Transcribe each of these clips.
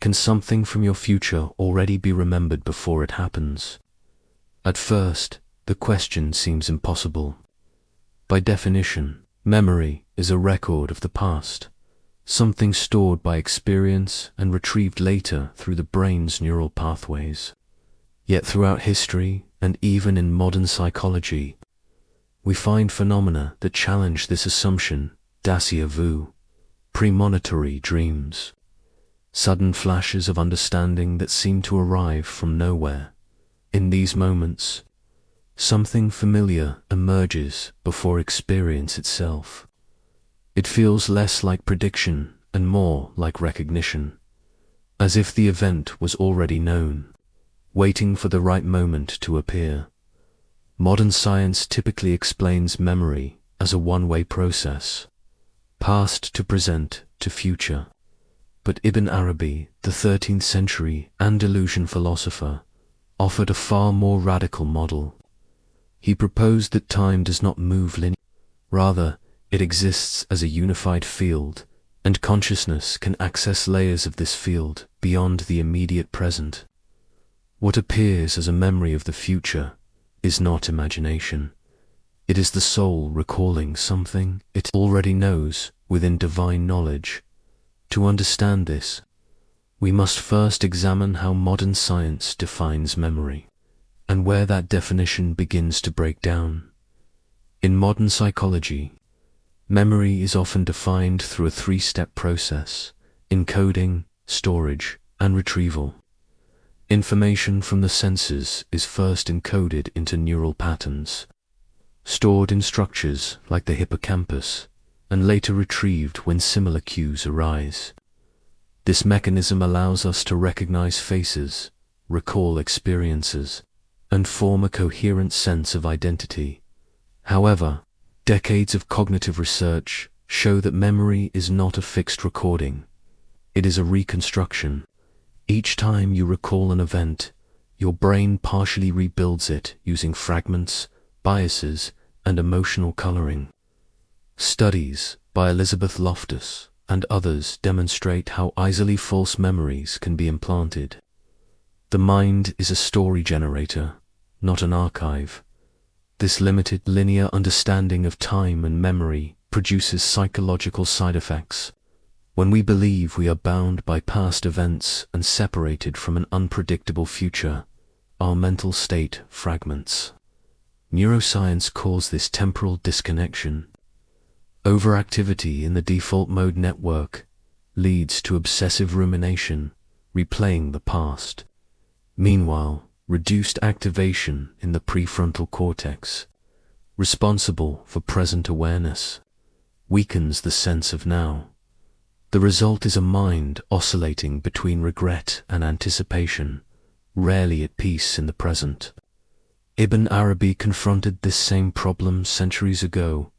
Can something from your future already be remembered before it happens? At first, the question seems impossible. By definition, memory is a record of the past, something stored by experience and retrieved later through the brain's neural pathways. Yet throughout history, and even in modern psychology, we find phenomena that challenge this assumption: déjà vu, premonitory dreams, sudden flashes of understanding that seem to arrive from nowhere. In these moments, something familiar emerges before experience itself. It feels less like prediction and more like recognition, as if the event was already known, waiting for the right moment to appear. Modern science typically explains memory as a one-way process, past to present to future. But Ibn Arabi, the 13th century Andalusian philosopher, offered a far more radical model. He proposed that time does not move linearly. Rather, it exists as a unified field, and consciousness can access layers of this field beyond the immediate present. What appears as a memory of the future is not imagination. It is the soul recalling something it already knows within divine knowledge. To understand this, we must first examine how modern science defines memory, and where that definition begins to break down. In modern psychology, memory is often defined through a three-step process: encoding, storage, and retrieval. Information from the senses is first encoded into neural patterns, stored in structures like the hippocampus, and later retrieved when similar cues arise. This mechanism allows us to recognize faces, recall experiences, and form a coherent sense of identity. However, decades of cognitive research show that memory is not a fixed recording. It is a reconstruction. Each time you recall an event, your brain partially rebuilds it using fragments, biases, and emotional coloring. Studies by Elizabeth Loftus and others demonstrate how easily false memories can be implanted. The mind is a story generator, not an archive. This limited linear understanding of time and memory produces psychological side effects. When we believe we are bound by past events and separated from an unpredictable future, our mental state fragments. Neuroscience calls this temporal disconnection. Overactivity in the default mode network leads to obsessive rumination, replaying the past. Meanwhile, reduced activation in the prefrontal cortex, responsible for present awareness, weakens the sense of now. The result is a mind oscillating between regret and anticipation, rarely at peace in the present. Ibn Arabi confronted this same problem centuries ago,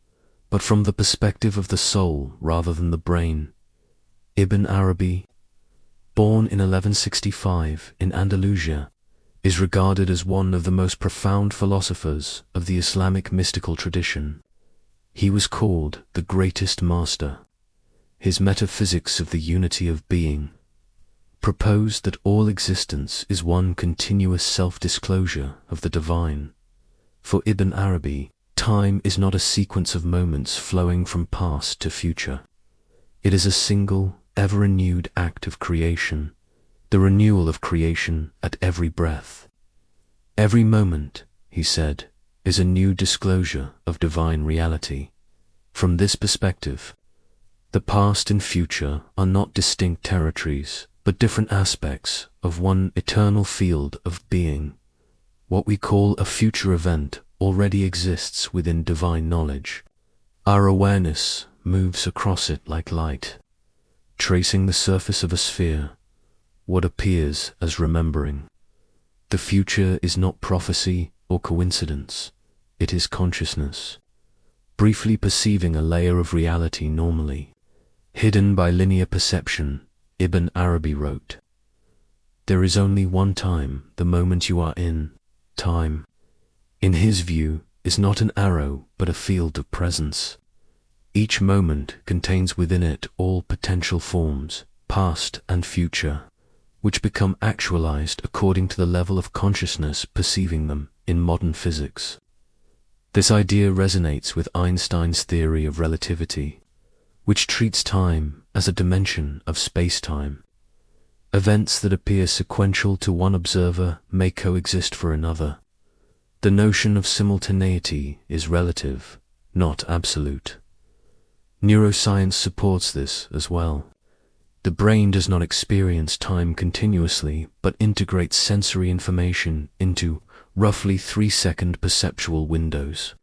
but from the perspective of the soul rather than the brain. Ibn Arabi, born in 1165 in Andalusia, is regarded as one of the most profound philosophers of the Islamic mystical tradition. He was called the greatest master. His metaphysics of the unity of being proposed that all existence is one continuous self-disclosure of the divine. For Ibn Arabi, time is not a sequence of moments flowing from past to future. It is a single, ever-renewed act of creation, the renewal of creation at every breath. Every moment, he said, is a new disclosure of divine reality. From this perspective, the past and future are not distinct territories, but different aspects of one eternal field of being. What we call a future event already exists within divine knowledge. Our awareness moves across it like light, tracing the surface of a sphere, what appears as remembering. The future is not prophecy or coincidence, it is consciousness, briefly perceiving a layer of reality normally, hidden by linear perception. Ibn Arabi wrote, "There is only one time, the moment you are in. Time, in his view, is not an arrow but a field of presence. Each moment contains within it all potential forms, past and future, which become actualized according to the level of consciousness perceiving them in modern physics. This idea resonates with Einstein's theory of relativity, which treats time as a dimension of space-time. Events that appear sequential to one observer may coexist for another. The notion of simultaneity is relative, not absolute. Neuroscience supports this as well. The brain does not experience time continuously, but integrates sensory information into roughly 3-second perceptual windows.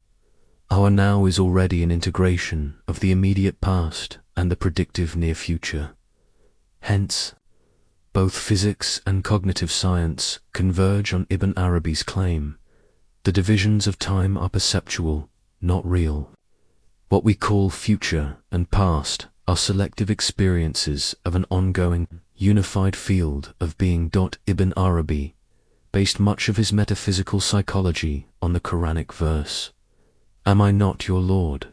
Our now is already an integration of the immediate past and the predictive near future. Hence, both physics and cognitive science converge on Ibn Arabi's claim: the divisions of time are perceptual, not real. What we call future and past are selective experiences of an ongoing, unified field of being. Ibn Arabi based much of his metaphysical psychology on the Quranic verse, "Am I not your Lord?"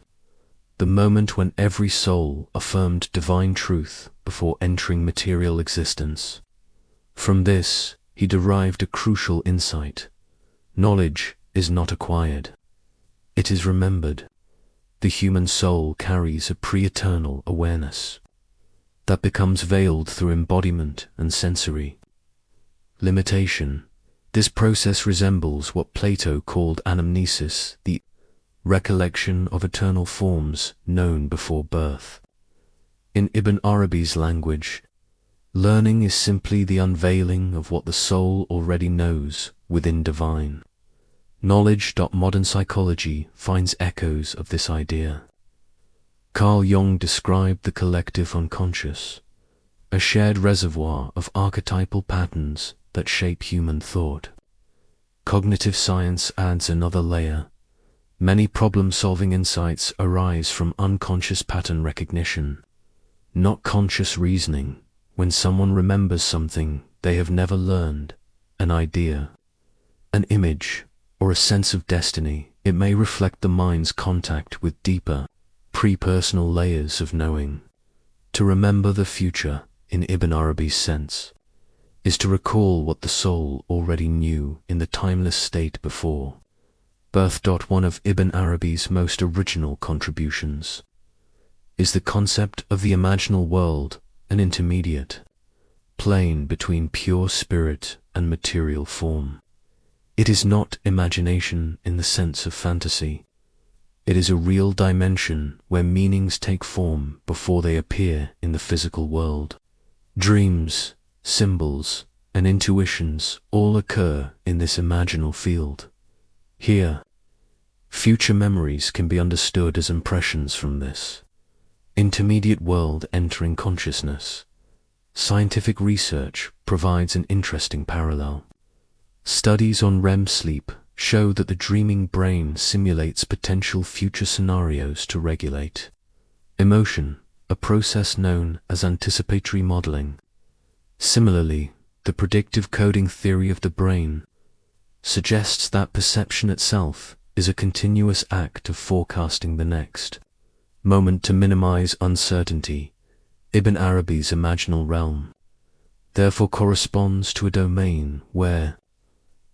the moment when every soul affirmed divine truth before entering material existence. From this, he derived a crucial insight. Knowledge is not acquired. It is remembered. The human soul carries a pre-eternal awareness that becomes veiled through embodiment and sensory limitation. This process resembles what Plato called anamnesis, the recollection of eternal forms known before birth. In Ibn Arabi's language, learning is simply the unveiling of what the soul already knows within divine knowledge. Modern psychology finds echoes of this idea. Carl Jung described the collective unconscious, a shared reservoir of archetypal patterns that shape human thought. Cognitive science adds another layer. Many problem-solving insights arise from unconscious pattern recognition, not conscious reasoning. When someone remembers something they have never learned, an idea, an image, or a sense of destiny, it may reflect the mind's contact with deeper, pre-personal layers of knowing. To remember the future, in Ibn Arabi's sense, is to recall what the soul already knew in the timeless state before birth. One of Ibn Arabi's most original contributions is the concept of the imaginal world, an intermediate plane between pure spirit and material form. It is not imagination in the sense of fantasy. It is a real dimension where meanings take form before they appear in the physical world. Dreams, symbols, and intuitions all occur in this imaginal field. Here, future memories can be understood as impressions from this intermediate world entering consciousness. Scientific research provides an interesting parallel. Studies on REM sleep show that the dreaming brain simulates potential future scenarios to regulate emotion, a process known as anticipatory modeling. Similarly, the predictive coding theory of the brain suggests that perception itself is a continuous act of forecasting the next moment. To minimize uncertainty, Ibn Arabi's imaginal realm therefore corresponds to a domain where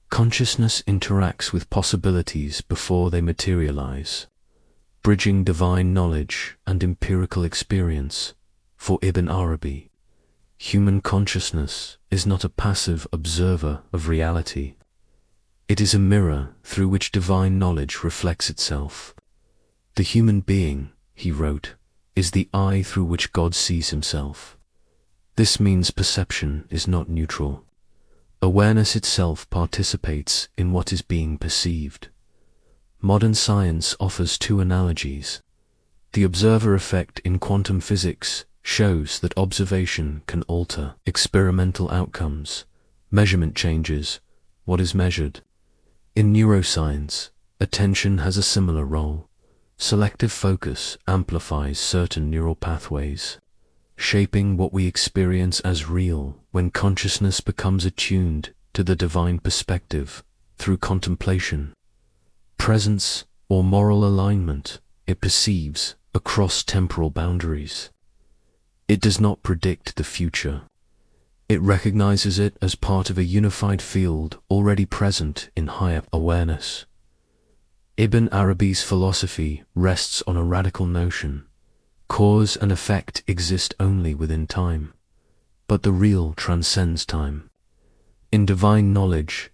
consciousness interacts with possibilities before they materialize, bridging divine knowledge and empirical experience. For Ibn Arabi, human consciousness is not a passive observer of reality. It is a mirror through which divine knowledge reflects itself. The human being, he wrote, is the eye through which God sees himself. This means perception is not neutral. Awareness itself participates in what is being perceived. Modern science offers two analogies. The observer effect in quantum physics shows that observation can alter experimental outcomes. Measurement changes what is measured. In neuroscience, attention has a similar role. Selective focus amplifies certain neural pathways, shaping what we experience as real. When consciousness becomes attuned to the divine perspective through contemplation, presence, or moral alignment, it perceives across temporal boundaries. It does not predict the future. It recognizes it as part of a unified field already present in higher awareness. Ibn Arabi's philosophy rests on a radical notion. Cause and effect exist only within time, but the real transcends time. In divine knowledge,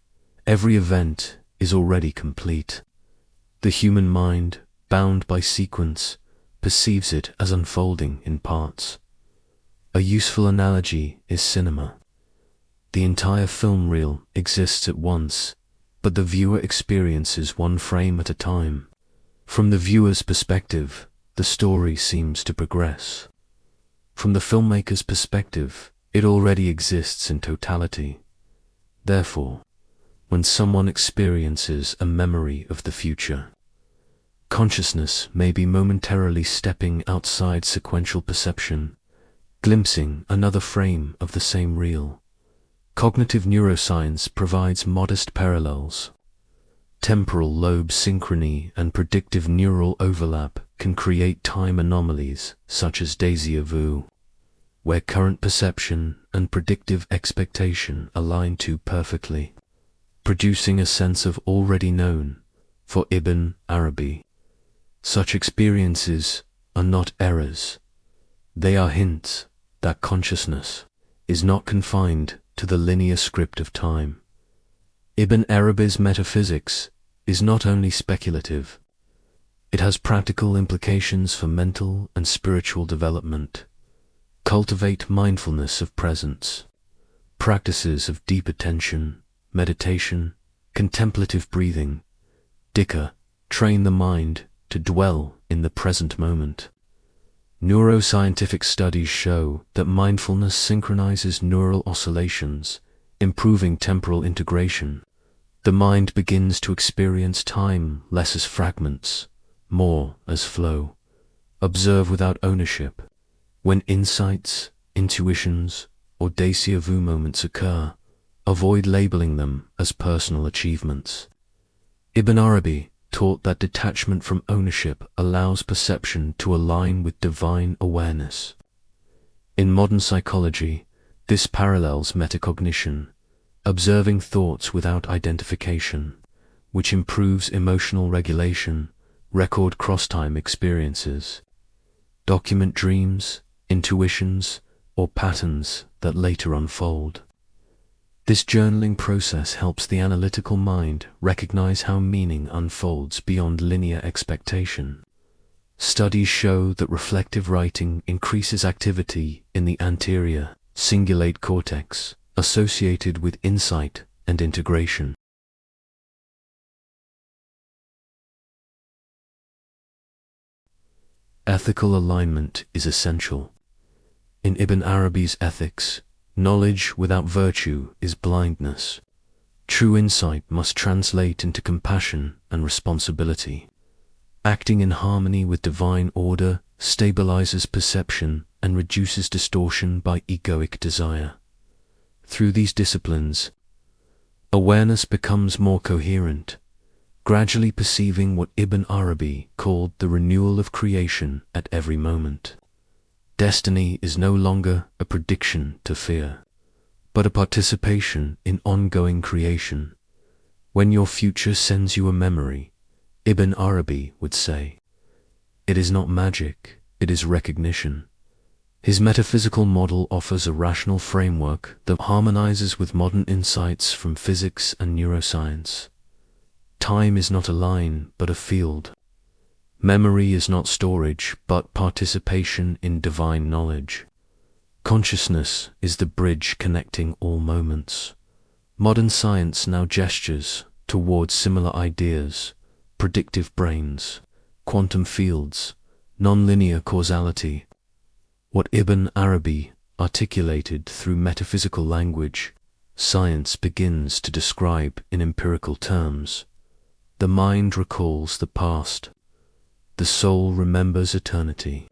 every event is already complete. The human mind, bound by sequence, perceives it as unfolding in parts. A useful analogy is cinema. The entire film reel exists at once, but the viewer experiences one frame at a time. From the viewer's perspective, the story seems to progress. From the filmmaker's perspective, it already exists in totality. Therefore, when someone experiences a memory of the future, consciousness may be momentarily stepping outside sequential perception, glimpsing another frame of the same reel. Cognitive neuroscience provides modest parallels. Temporal lobe synchrony and predictive neural overlap can create time anomalies such as déjà vu, where current perception and predictive expectation align too perfectly, producing a sense of already known. For Ibn Arabi, such experiences are not errors. They are hints that consciousness is not confined to the linear script of time. Ibn Arabi's metaphysics is not only speculative, it has practical implications for mental and spiritual development. Cultivate mindfulness of presence. Practices of deep attention, meditation, contemplative breathing, dhikr, train the mind to dwell in the present moment. Neuroscientific studies show that mindfulness synchronizes neural oscillations, improving temporal integration. The mind begins to experience time less as fragments, more as flow. Observe without ownership. When insights, intuitions, or déjà vu moments occur, avoid labeling them as personal achievements. Ibn Arabi taught that detachment from ownership allows perception to align with divine awareness. In modern psychology, this parallels metacognition, observing thoughts without identification, which improves emotional regulation. Record cross-time experiences. Document dreams, intuitions, or patterns that later unfold. This journaling process helps the analytical mind recognize how meaning unfolds beyond linear expectation. Studies show that reflective writing increases activity in the anterior cingulate cortex, associated with insight and integration. Ethical alignment is essential. In Ibn Arabi's ethics, knowledge without virtue is blindness. True insight must translate into compassion and responsibility. Acting in harmony with divine order stabilizes perception and reduces distortion by egoic desire. Through these disciplines, awareness becomes more coherent, gradually perceiving what Ibn Arabi called the renewal of creation at every moment. Destiny is no longer a prediction to fear, but a participation in ongoing creation. When your future sends you a memory, Ibn Arabi would say, it is not magic, it is recognition. His metaphysical model offers a rational framework that harmonizes with modern insights from physics and neuroscience. Time is not a line, but a field. Memory is not storage, but participation in divine knowledge. Consciousness is the bridge connecting all moments. Modern science now gestures towards similar ideas: predictive brains, quantum fields, nonlinear causality. What Ibn Arabi articulated through metaphysical language, science begins to describe in empirical terms. The mind recalls the past. The soul remembers eternity.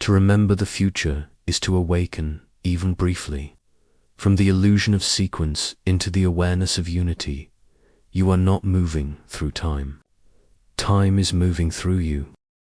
To remember the future is to awaken, even briefly, from the illusion of sequence into the awareness of unity. You are not moving through time. Time is moving through you.